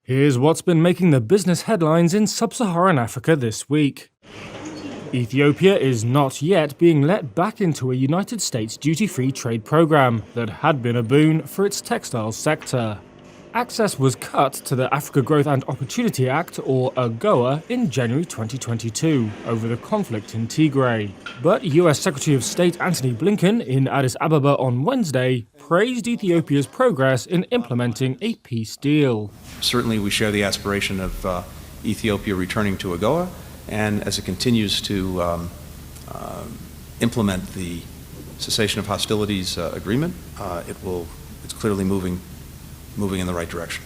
Here's what's been making the business headlines in sub-Saharan Africa this week. Ethiopia is not yet being let back into a United States duty-free trade program that had been a boon for its textiles sector. Access was cut to the Africa Growth and Opportunity Act, or AGOA, in January 2022 over the conflict in Tigray. But US Secretary of State Antony Blinken in Addis Ababa on Wednesday praised Ethiopia's progress in implementing a peace deal. Certainly we share the aspiration of Ethiopia returning to AGOA, and as it continues to implement the cessation of hostilities agreement, it's clearly moving in the right direction.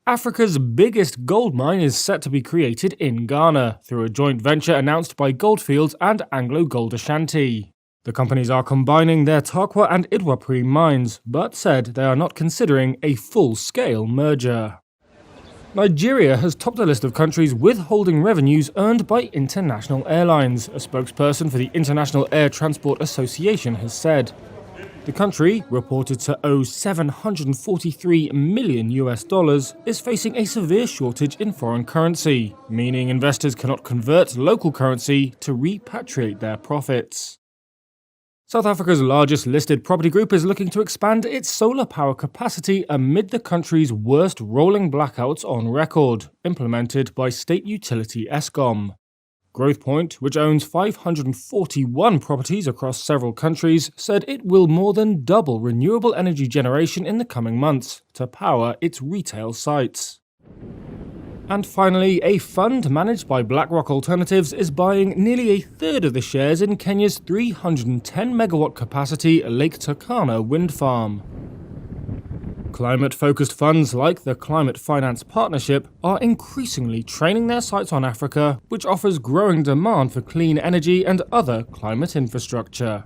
Africa's biggest gold mine is set to be created in Ghana through a joint venture announced by Goldfields and Anglo Gold Ashanti. The companies are combining their Tarkwa and Idwapri mines, but said they are not considering a full-scale merger. Nigeria has topped a list of countries withholding revenues earned by international airlines, a spokesperson for the International Air Transport Association has said. The country, reported to owe $743 million, is facing a severe shortage in foreign currency, meaning investors cannot convert local currency to repatriate their profits. South Africa's largest listed property group is looking to expand its solar power capacity amid the country's worst rolling blackouts on record, implemented by state utility Eskom. Growthpoint, which owns 541 properties across several countries, said it will more than double renewable energy generation in the coming months to power its retail sites. And finally, a fund managed by BlackRock Alternatives is buying nearly a third of the shares in Kenya's 310-megawatt capacity Lake Turkana wind farm. Climate-focused funds like the Climate Finance Partnership are increasingly training their sights on Africa, which offers growing demand for clean energy and other climate infrastructure.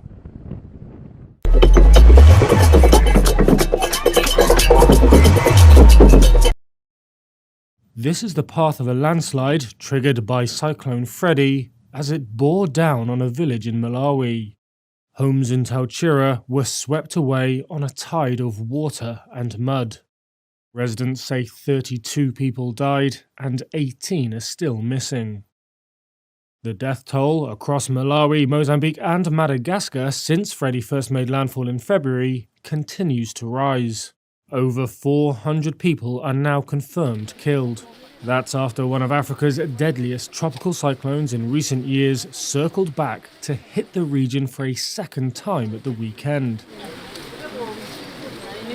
This is the path of a landslide triggered by Cyclone Freddy as it bore down on a village in Malawi. Homes in Tauchira were swept away on a tide of water and mud. Residents say 32 people died and 18 are still missing. The death toll across Malawi, Mozambique and Madagascar since Freddy first made landfall in February continues to rise. Over 400 people are now confirmed killed. That's after one of Africa's deadliest tropical cyclones in recent years circled back to hit the region for a second time at the weekend.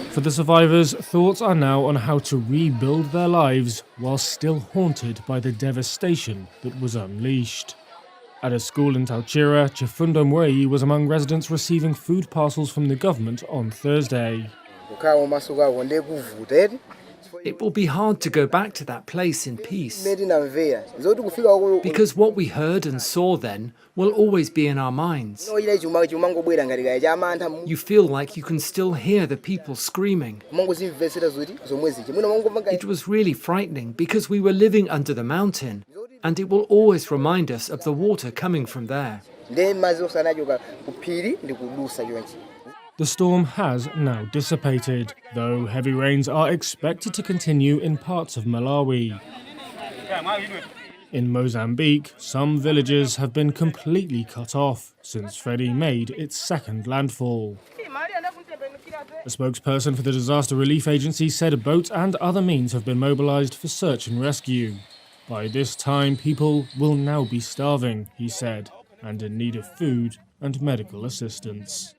For the survivors, thoughts are now on how to rebuild their lives while still haunted by the devastation that was unleashed. At a school in Tauchira, Chifundo Mwei was among residents receiving food parcels from the government on Thursday. It will be hard to go back to that place in peace, because what we heard and saw then will always be in our minds. You feel like you can still hear the people screaming. It was really frightening because we were living under the mountain, and it will always remind us of the water coming from there. The storm has now dissipated, though heavy rains are expected to continue in parts of Malawi. In Mozambique, some villages have been completely cut off since Freddy made its second landfall. A spokesperson for the disaster relief agency said boats and other means have been mobilized for search and rescue. By this time, people will now be starving, he said, and in need of food and medical assistance.